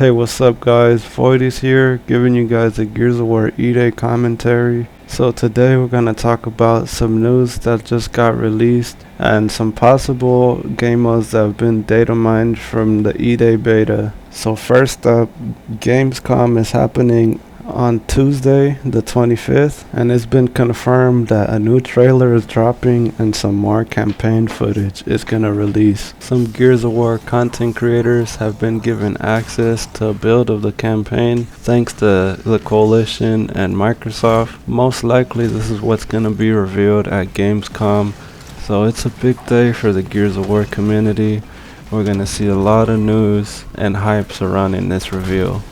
Hey, what's up, guys? Void is here, giving you guys a Gears of War E-Day commentary. So today we're gonna talk about some news that just got released and some possible game modes that have been data mined from the E-Day beta. So first up, Gamescom is happening on Tuesday the 25th, and it's been confirmed that a new trailer is dropping and some more campaign footage is gonna release. Some Gears of War content creators have been given access to a build of the campaign thanks to the Coalition and Microsoft. Most likely this is what's gonna be revealed at Gamescom, so it's a big day for the Gears of War community. We're gonna see a lot of news and hype surrounding this reveal.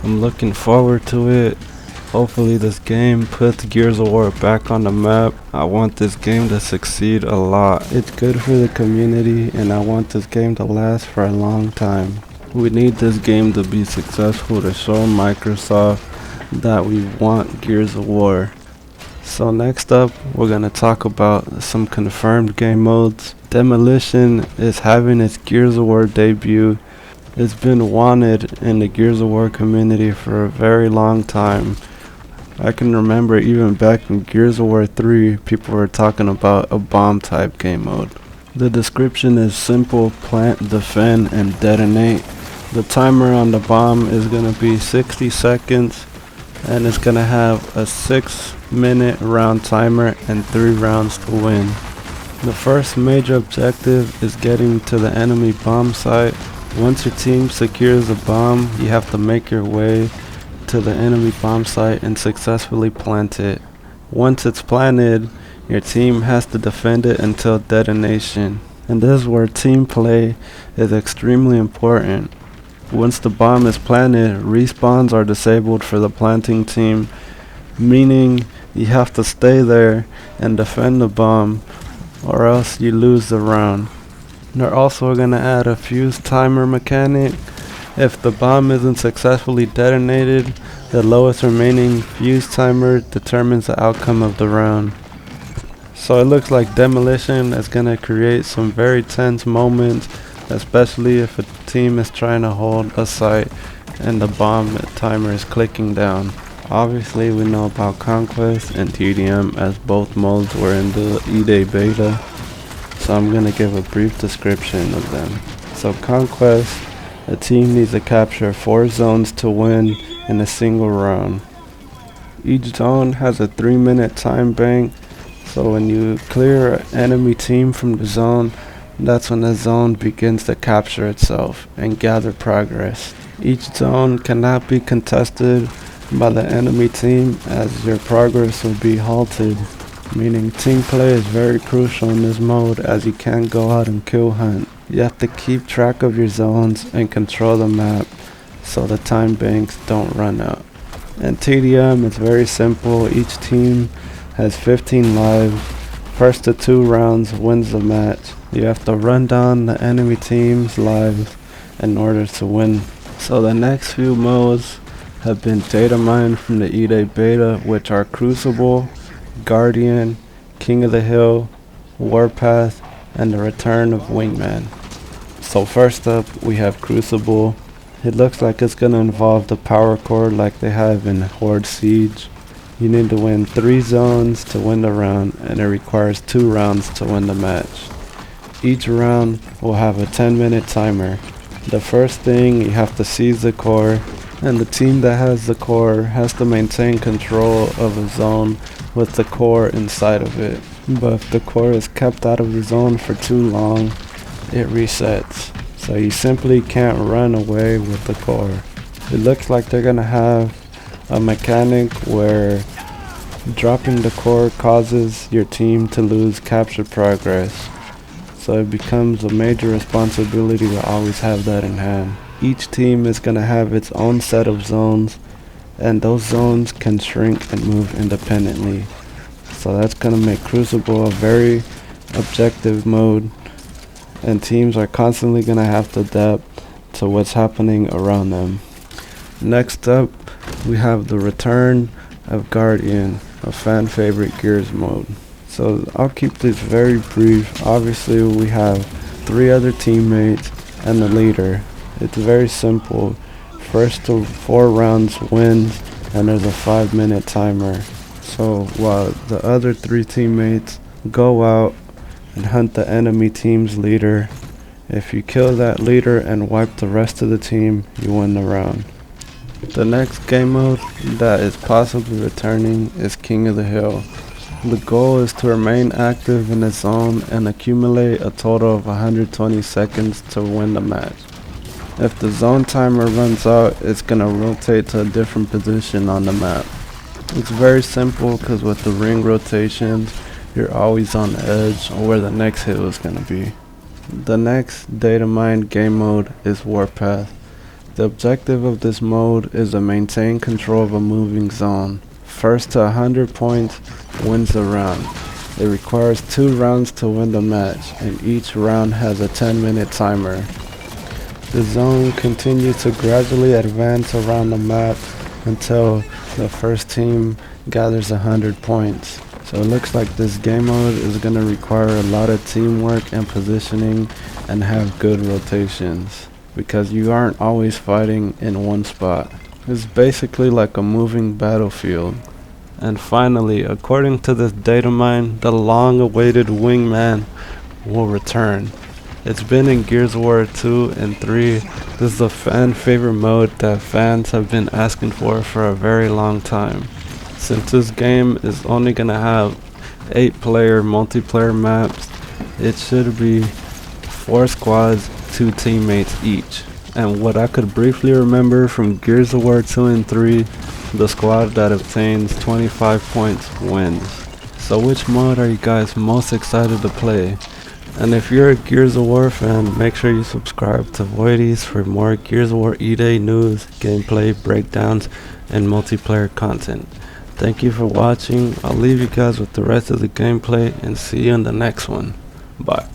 I'm looking forward to it. Hopefully this game puts Gears of War back on the map. I want this game to succeed a lot. It's good for the community and I want this game to last for a long time. We need this game to be successful to show Microsoft that we want Gears of War. So next up, we're gonna talk about some confirmed game modes. Demolition is having its Gears of War debut. It's been wanted in the Gears of War community for a very long time. I can remember even back in Gears of War 3, people were talking about a bomb type game mode. The description is simple: plant, defend, and detonate. The timer on the bomb is going to be 60 seconds, and it's going to have a 6-minute round timer and 3 rounds to win. The first major objective is getting to the enemy bomb site. Once your team secures a bomb, you have to make your way to the enemy bomb site and successfully plant it. Once it's planted, your team has to defend it until detonation. And this is where team play is extremely important. Once the bomb is planted, respawns are disabled for the planting team, meaning you have to stay there and defend the bomb or else you lose the round. They're also going to add a fuse timer mechanic. If the bomb isn't successfully detonated, the lowest remaining fuse timer determines the outcome of the round. So it looks like Demolition is going to create some very tense moments, especially if a team is trying to hold a site and the bomb timer is clicking down. Obviously we know about Conquest and TDM as both modes were in the E-Day beta. So I'm going to give a brief description of them. So Conquest, a team needs to capture 4 zones to win in a single round. Each zone has a 3-minute time bank, so when you clear an enemy team from the zone, that's when the zone begins to capture itself and gather progress. Each zone cannot be contested by the enemy team as your progress will be halted. Meaning team play is very crucial in this mode as you can't go out and kill hunt. You have to keep track of your zones and control the map so the time banks don't run out. In TDM it's very simple. Each team has 15 lives. First to 2 rounds wins the match. You have to run down the enemy team's lives in order to win. So the next few modes have been data mined from the E-Day beta, which are Crucible, Guardian, King of the Hill, Warpath, and the return of Wingman. So first up we have Crucible. It looks like it's going to involve the power core like they have in Horde Siege. You need to win 3 zones to win the round, and it requires 2 rounds to win the match. Each round will have a 10-minute timer. The first thing, you have to seize the core, and the team that has the core has to maintain control of a zone with the core inside of it. But if the core is kept out of the zone for too long, it resets. So you simply can't run away with the core. It looks like they're gonna have a mechanic where dropping the core causes your team to lose capture progress. So it becomes a major responsibility to always have that in hand. Each team is gonna have its own set of zones, and those zones can shrink and move independently. So that's going to make Crucible a very objective mode, and teams are constantly going to have to adapt to what's happening around them. Next up, we have the return of Guardian, a fan favorite Gears mode. So I'll keep this very brief. Obviously we have 3 other teammates and the leader. It's very simple. first to 4 rounds wins, and there's a 5-minute timer. So while the other 3 teammates go out and hunt the enemy team's leader, if you kill that leader and wipe the rest of the team, you win the round. The next game mode that is possibly returning is King of the Hill. The goal is to remain active in the zone and accumulate a total of 120 seconds to win the match. If the zone timer runs out, it's gonna rotate to a different position on the map. It's very simple because with the ring rotations, you're always on the edge of where the next hill is gonna be. The next data mine game mode is Warpath. The objective of this mode is to maintain control of a moving zone. First to 100 points wins the round. It requires 2 rounds to win the match, and each round has a 10-minute timer. The zone continues to gradually advance around the map until the first team gathers 100 points. So it looks like this game mode is going to require a lot of teamwork and positioning and have good rotations, because you aren't always fighting in one spot. It's basically like a moving battlefield. And finally, according to this data mine, the long-awaited Wingman will return. It's been in Gears of War 2 and 3. This is a fan favorite mode that fans have been asking for a very long time. Since this game is only gonna have 8-player multiplayer maps, it should be 4 squads, 2 teammates each. And what I could briefly remember from Gears of War 2 and 3, the squad that obtains 25 points wins. So which mode are you guys most excited to play? And if you're a Gears of War fan, make sure you subscribe to Voidies for more Gears of War E-Day news, gameplay, breakdowns, and multiplayer content. Thank you for watching. I'll leave you guys with the rest of the gameplay and see you in the next one. Bye.